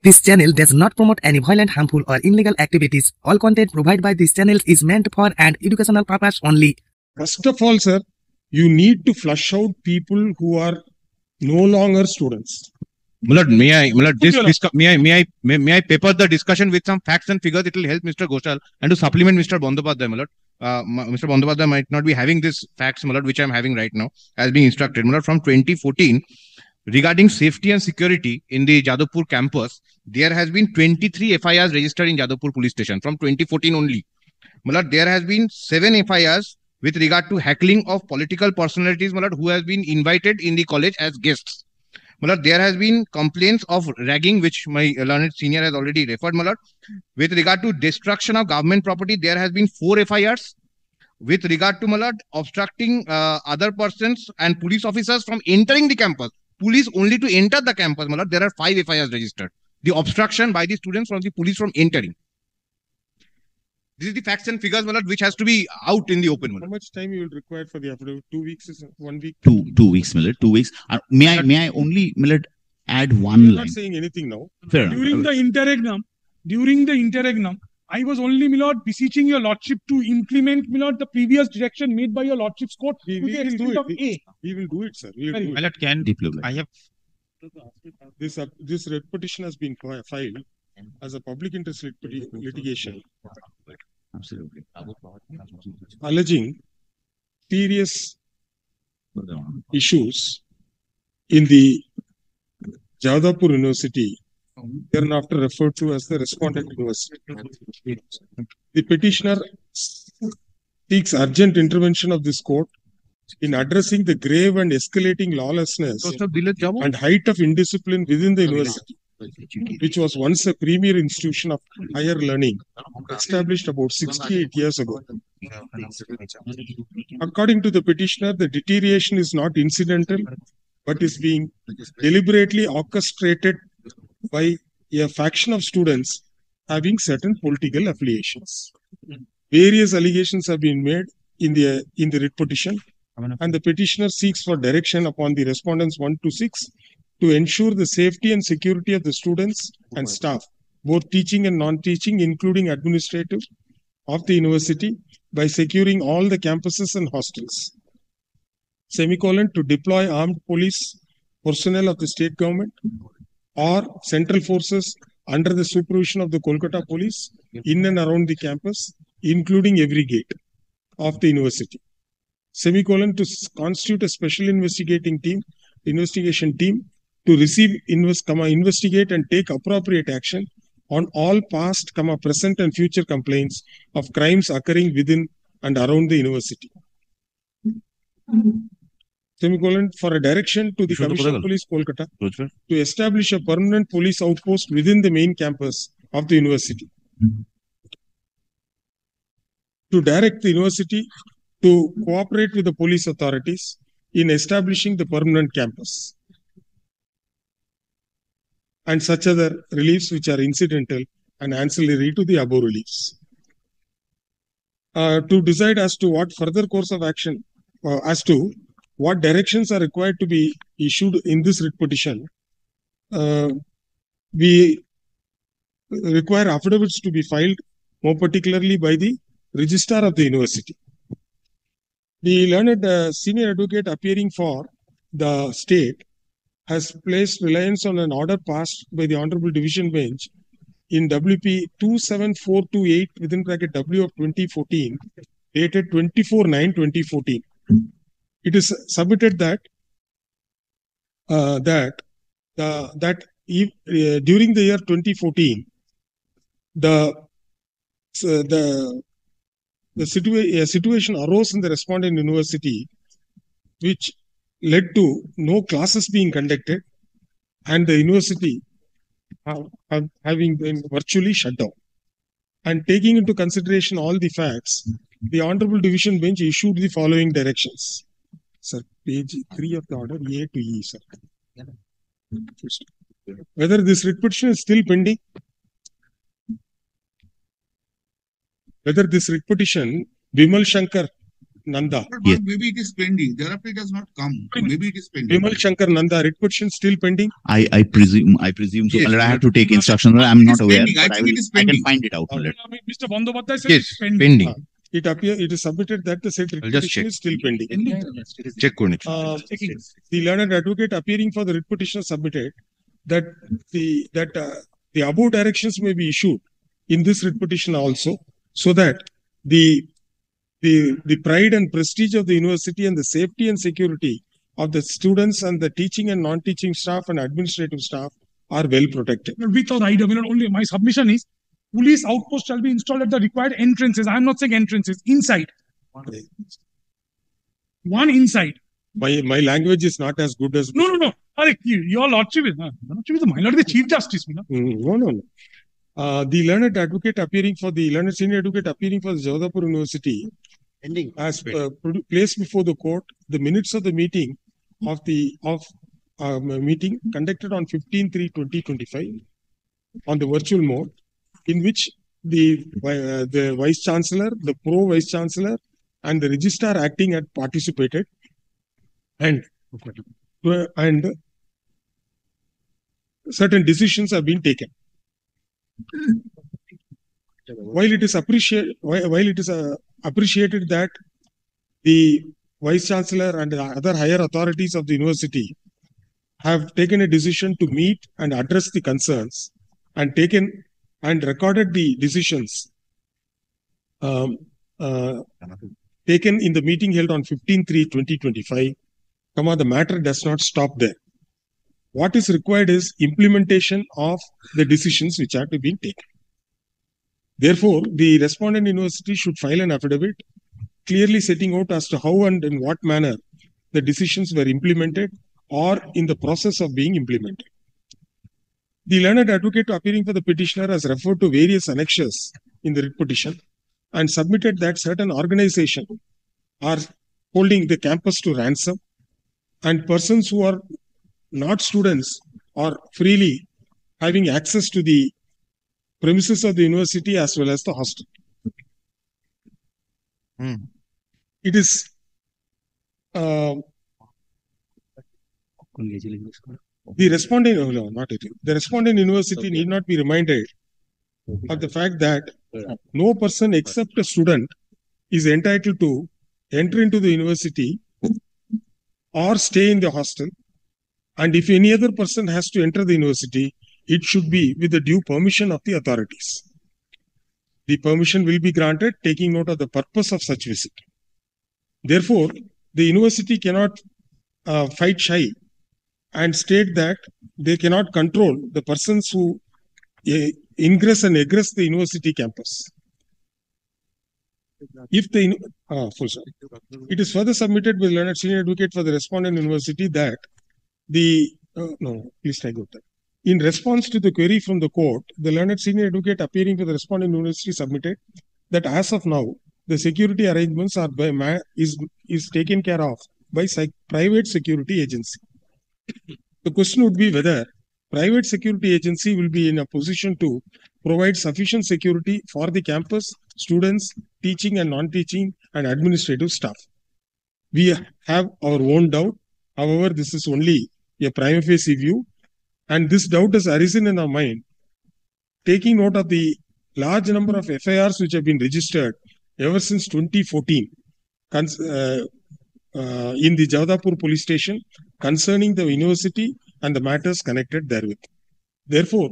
This channel does not promote any violent, harmful, or illegal activities. All content provided by this channel is meant for an educational purpose only. First of all, sir, you need to flush out people who are no longer students. Mulad, may I paper the discussion with some facts and figures? It will help Mr. Ghoshal and to supplement Mr. Bandyopadhyay, Mulad. Mr. Bandyopadhyay might not be having this facts, Mulad, which I am having right now, as being instructed. Mulad, from 2014, regarding safety and security in the Jadavpur campus, there has been 23 FIRs registered in Jadavpur police station from 2014 only. Mulad, there has been 7 FIRs with regard to heckling of political personalities, Mulad, who has been invited in the college as guests. Mulad, there has been complaints of ragging, which my learned senior has already referred, Mulad. With regard to destruction of government property, there has been 4 FIRs. With regard to, Mulad, obstructing other persons and police officers from entering the campus. Police only to enter the campus, Mulad, there are 5 FIRs registered. The obstruction by the students from the police from entering. This is the facts and figures, Mulad, which has to be out in the open, Mulad. How much time you will require for the affidavit? 2 weeks is 1 week? 2 weeks, Millard. 2 weeks. May I only, Millard, add one You are line? not saying anything now. Fair enough. During the interregnum, I was only, my lord, beseeching your lordship to implement, my lord, the previous direction made by your lordship's court. We will do it. We will do it, sir. We will do it. Mulad, can I have This writ petition has been filed as a public interest litigation, Absolutely. alleging serious issues in the Jadavpur University, thereafter referred to as the respondent university. The petitioner seeks urgent intervention of this court in addressing the grave and escalating lawlessness and height of indiscipline within the university, which was once a premier institution of higher learning, established about 68 years ago. According to the petitioner, the deterioration is not incidental, but is being deliberately orchestrated by a faction of students having certain political affiliations. Various allegations have been made in the writ petition, and the petitioner seeks for direction upon the respondents 1 to 6 to ensure the safety and security of the students and staff, both teaching and non-teaching, including administrative, of the university by securing all the campuses and hostels. Semicolon, to deploy armed police personnel of the state government or central forces under the supervision of the Kolkata police in and around the campus, including every gate of the university. Semicolon, to constitute a special investigation team to receive, investigate and take appropriate action on all past, present and future complaints of crimes occurring within and around the university. Semicolon, for a direction to the Commissioner of Police Kolkata to establish a permanent police outpost within the main campus of the university. To direct the university to cooperate with the police authorities in establishing the permanent campus, and such other reliefs which are incidental and ancillary to the above reliefs. To decide as to what further course of action, as to what directions are required to be issued in this writ petition, we require affidavits to be filed, more particularly by the registrar of the university. The learned senior advocate appearing for the state has placed reliance on an order passed by the Honorable Division Bench in WP 27428 within bracket W of 2014, dated 24/9/2014. It is submitted that during the year 2014, a situation arose in the respondent university which led to no classes being conducted and the university having been virtually shut down. And taking into consideration all the facts, the Honorable Division Bench issued the following directions. Sir, page 3 of the order, A to E, sir. Whether this writ petition is still pending, whether this writ petition, Bimal Shankar Nanda. Yes. Maybe it is pending. Thereafter it has not come. Maybe it is pending. Vimal Shankar Nanda, writ petition still pending? I presume so. Yes, I have to take instructions. I'm It not is aware, pending. I but think it is I can pending. find it out. Okay. Mr. Bandyopadhyay said Yes, it's pending. pending. It is submitted that the said writ I'll just petition check. is still pending. Check kone. The learned advocate appearing for the writ petitioner submitted that the above directions may be issued in this writ petition also, so that the pride and prestige of the university and the safety and security of the students and the teaching and non-teaching staff and administrative staff are well protected. With or either, only my submission is police outpost shall be installed at the required entrances. I am not saying entrances, inside. One inside. My language is not as good as No. Your lordship is the my lord, the chief justice. No. The learned advocate appearing for the learned senior advocate appearing for the Jodhpur University has placed before the court the minutes of the meeting meeting conducted on 15/3/2025 on the virtual mode, in which the vice chancellor, the pro vice chancellor, and the registrar acting had participated, and certain decisions have been taken. While it is appreciated that the vice chancellor and the other higher authorities of the university have taken a decision to meet and address the concerns and taken and recorded the decisions taken in the meeting held on 15/3/2025, the matter does not stop there. What is required is implementation of the decisions which have to be taken. Therefore, the respondent university should file an affidavit clearly setting out as to how and in what manner the decisions were implemented or in the process of being implemented. The learned advocate appearing for the petitioner has referred to various annexures in the writ petition and submitted that certain organizations are holding the campus to ransom, and persons who are not students are freely having access to the premises of the university as well as the hostel. It is the respondent university need not be reminded of the fact that no person except a student is entitled to enter into the university or stay in the hostel, and if any other person has to enter the university, it should be with the due permission of the authorities. The permission will be granted, taking note of the purpose of such visit. Therefore, the university cannot fight shy and state that they cannot control the persons who ingress and egress the university campus. If the it is further submitted by the learned senior advocate for the respondent university that in response to the query from the court, the learned senior advocate appearing for the respondent university submitted that as of now, the security arrangements are is taken care of by private security agency. The question would be whether private security agency will be in a position to provide sufficient security for the campus, students, teaching and non-teaching and administrative staff. We have our own doubt. However, this is only a prima facie view, and this doubt has arisen in our mind, taking note of the large number of FIRs which have been registered ever since 2014 in the Jodhpur police station concerning the university and the matters connected therewith. Therefore,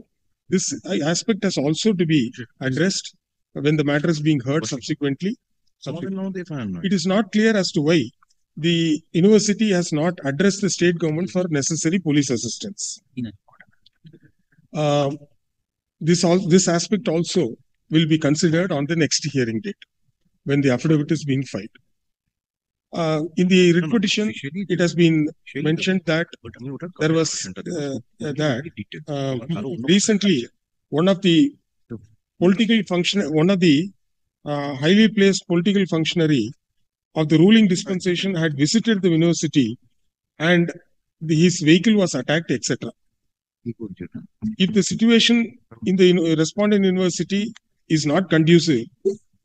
this aspect has also to be addressed when the matter is being heard subsequently. It is not clear as to why the university has not addressed the state government for necessary police assistance. This aspect also will be considered on the next hearing date when the affidavit is being filed. In the writ petition, it has been mentioned that there was recently one of the highly placed political functionary of the ruling dispensation had visited the university and his vehicle was attacked, etc. If the situation in the respondent university is not conducive,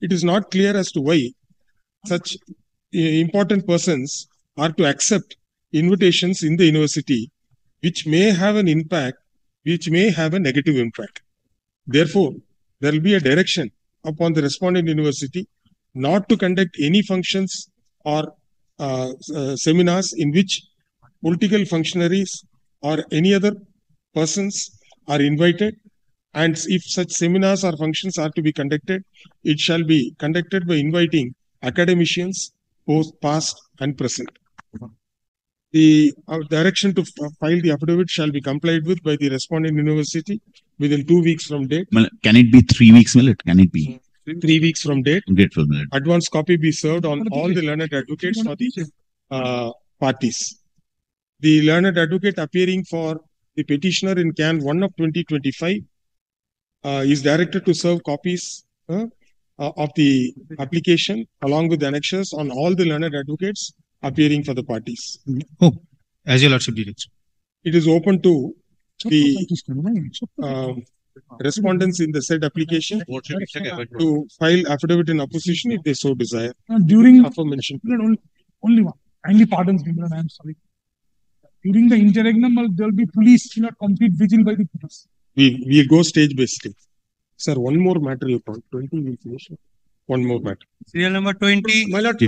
it is not clear as to why such important persons are to accept invitations in the university which may have an impact, which may have a negative impact. Therefore, there will be a direction upon the respondent university not to conduct any functions or seminars in which political functionaries or any other persons are invited. And if such seminars or functions are to be conducted, it shall be conducted by inviting academicians, both past and present. The direction to file the affidavit shall be complied with by the respondent university within 2 weeks from date. Can it be 3 weeks, Millet? Can it be 3 weeks from date? Grateful, Millet. Advance copy be served on all the learned advocates for the parties. The learned advocate appearing for the petitioner in Can 1 of 2025 is directed to serve copies of the application along with the annexures on all the learned advocates appearing for the parties. As your lordship directs. It is open to the respondents in the said application to file affidavit in opposition if they so desire. During Aforementioned. only one. Kindly pardon me, I am sorry. During the interregnum, there will be police, complete vigil by the police. We go stage by stage. Sir, one more matter you found. 20 will finish. One more matter. Serial number 20. My lord,